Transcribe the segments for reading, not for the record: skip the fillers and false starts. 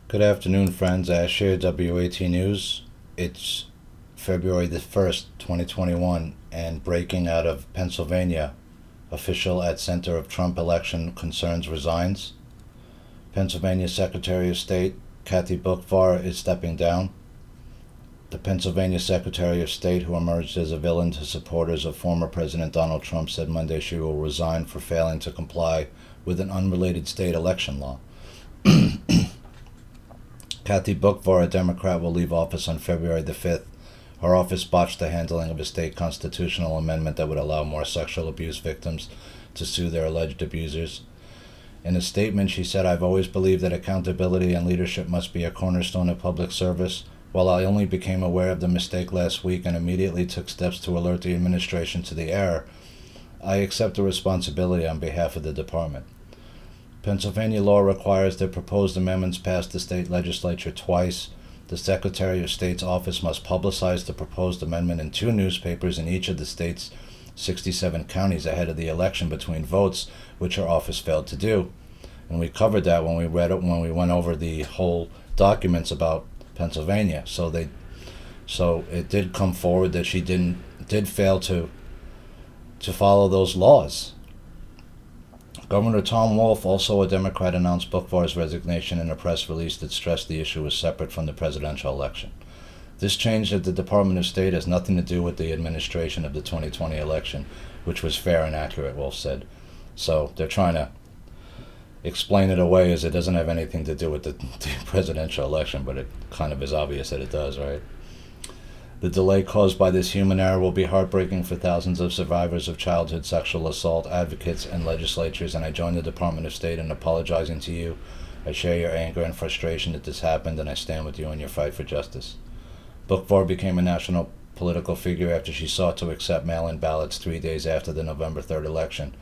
Good afternoon, friends. Ash here, WAT News. It's February the 1st, 2021, and breaking out of Pennsylvania. Official at center of Trump election concerns resigns. Pennsylvania Secretary of State Kathy Boockvar is stepping down. The Pennsylvania Secretary of State, who emerged as a villain to supporters of former President Donald Trump, said Monday she will resign for failing to comply with an unrelated state election law. Kathy Boockvar, a Democrat, will leave office on February the 5th. Her office botched the handling of a state constitutional amendment that would allow more sexual abuse victims to sue their alleged abusers. In a statement, she said, "I've always believed that accountability and leadership must be a cornerstone of public service. While I only became aware of the mistake last week and immediately took steps to alert the administration to the error, I accept the responsibility on behalf of the department." Pennsylvania law requires that proposed amendments pass the state legislature twice. The Secretary of State's office must publicize the proposed amendment in 2 newspapers in each of the state's 67 counties ahead of the election between votes, which her office failed to do. And we covered that when we read it, when we went over the whole documents about Pennsylvania. So it did come forward that she did fail to follow those laws. Governor Tom Wolf, also a Democrat, announced Boockvar's resignation in a press release that stressed the issue was separate from the presidential election. This change at the Department of State has nothing to do with the administration of the 2020 election, which was fair and accurate, Wolf said. So they're trying to explain it away as it doesn't have anything to do with the presidential election, but it kind of is obvious that it does, right? The delay caused by this human error will be heartbreaking for thousands of survivors of childhood sexual assault, advocates, and legislatures, and I join the Department of State in apologizing to you. I share your anger and frustration that this happened, and I stand with you in your fight for justice. Boockvar became a national political figure after she sought to accept mail-in ballots 3 days after the November 3rd election,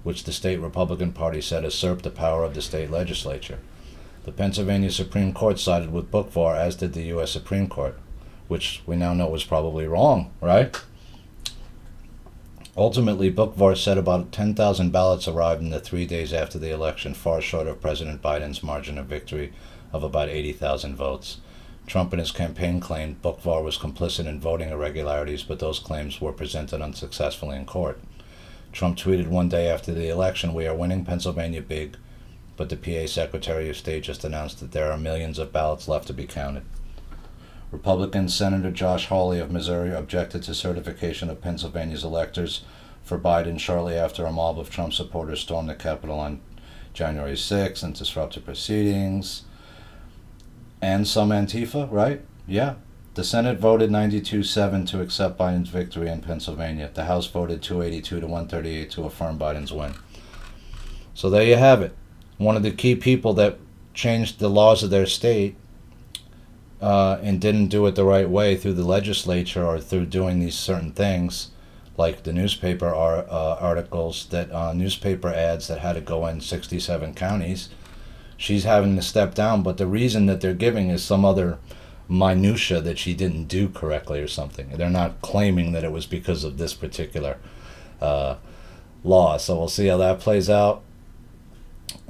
which the state Republican Party said usurped the power of the state legislature. The Pennsylvania Supreme Court sided with Boockvar, as did the U.S. Supreme Court, which we now know was probably wrong, right? Ultimately, Boockvar said about 10,000 ballots arrived in the 3 days after the election, far short of President Biden's margin of victory of about 80,000 votes. Trump and his campaign claimed Boockvar was complicit in voting irregularities, but those claims were presented unsuccessfully in court. Trump tweeted one day after the election, "We are winning Pennsylvania big," but the PA Secretary of State just announced that there are millions of ballots left to be counted. Republican Senator Josh Hawley of Missouri objected to certification of Pennsylvania's electors for Biden shortly after a mob of Trump supporters stormed the Capitol on January 6th and disrupted proceedings. And some Antifa, right? Yeah. The Senate voted 92-7 to accept Biden's victory in Pennsylvania. The House voted 282 to 138 to affirm Biden's win. So there you have it. One of the key people that changed the laws of their state and didn't do it the right way through the legislature or through doing these certain things, like the newspaper articles, newspaper ads that had to go in 67 counties. She's having to step down, but the reason that they're giving is some other minutia that she didn't do correctly or something. They're not claiming that it was because of this particular law. So we'll see how that plays out.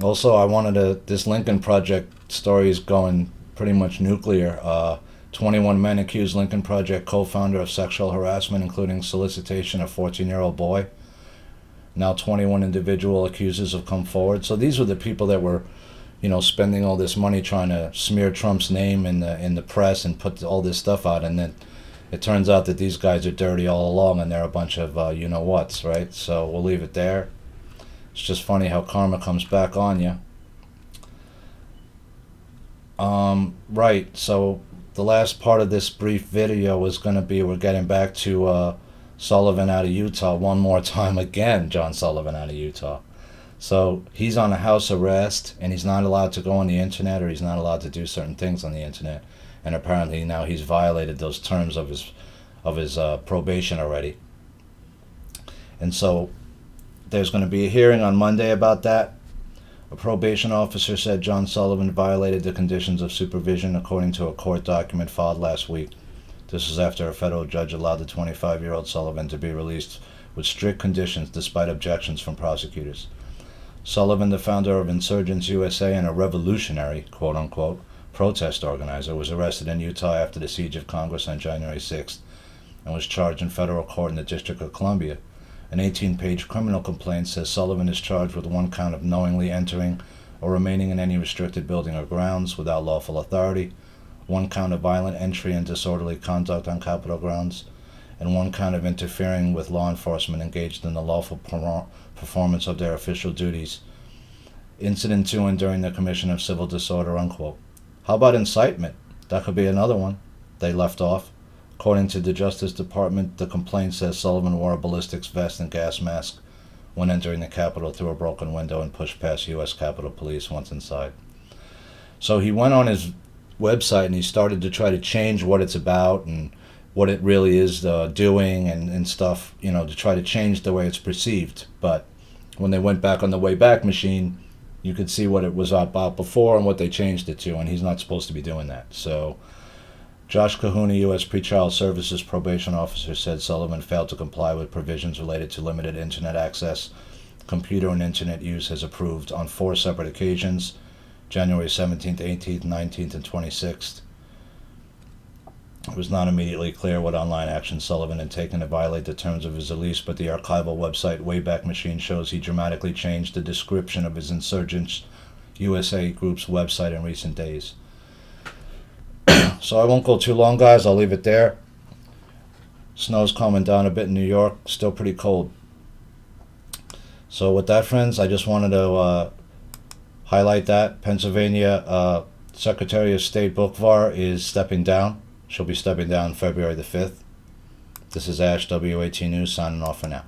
Also, this Lincoln Project story is going pretty much nuclear. 21 men accused Lincoln Project co-founder of sexual harassment, including solicitation of a 14-year-old boy. Now 21 individual accusers have come forward. So these were the people that were, spending all this money trying to smear Trump's name in the press and put all this stuff out. And then it turns out that these guys are dirty all along, and they're a bunch of you-know-whats, right? So we'll leave it there. It's just funny how karma comes back on you. Right, so the last part of this brief video is going to be, we're getting back to Sullivan out of Utah one more time again, John Sullivan out of Utah. So he's on a house arrest, and he's not allowed to go on the internet, or he's not allowed to do certain things on the internet. And apparently now he's violated those terms of his probation already. And so there's going to be a hearing on Monday about that. A probation officer said John Sullivan violated the conditions of supervision according to a court document filed last week. This was after a federal judge allowed the 25-year-old Sullivan to be released with strict conditions despite objections from prosecutors. Sullivan, the founder of Insurgents USA and a revolutionary, quote-unquote, protest organizer, was arrested in Utah after the siege of Congress on January 6th and was charged in federal court in the District of Columbia. An 18-page criminal complaint says Sullivan is charged with one count of knowingly entering or remaining in any restricted building or grounds without lawful authority, one count of violent entry and disorderly conduct on Capitol grounds, and one count of interfering with law enforcement engaged in the lawful performance of their official duties, incident to and during the commission of civil disorder, unquote. How about incitement? That could be another one they left off. According to the Justice Department, the complaint says Sullivan wore a ballistics vest and gas mask when entering the Capitol through a broken window and pushed past U.S. Capitol Police once inside. So he went on his website and he started to try to change what it's about and what it really is doing and stuff, to try to change the way it's perceived. But when they went back on the Wayback Machine, you could see what it was about before and what they changed it to, and he's not supposed to be doing that. So Josh Kahuna, U.S. Pretrial Services Probation Officer, said Sullivan failed to comply with provisions related to limited Internet access, computer and Internet use as approved on 4 separate occasions, January 17th, 18th, 19th, and 26th. It was not immediately clear what online action Sullivan had taken to violate the terms of his release, but the archival website Wayback Machine shows he dramatically changed the description of his Insurgents USA group's website in recent days. So I won't go too long, guys. I'll leave it there. Snow's calming down a bit in New York. Still pretty cold. So with that, friends, I just wanted to highlight that. Pennsylvania Secretary of State Boockvar is stepping down. She'll be stepping down February the 5th. This is Ash, WAT News, signing off for now.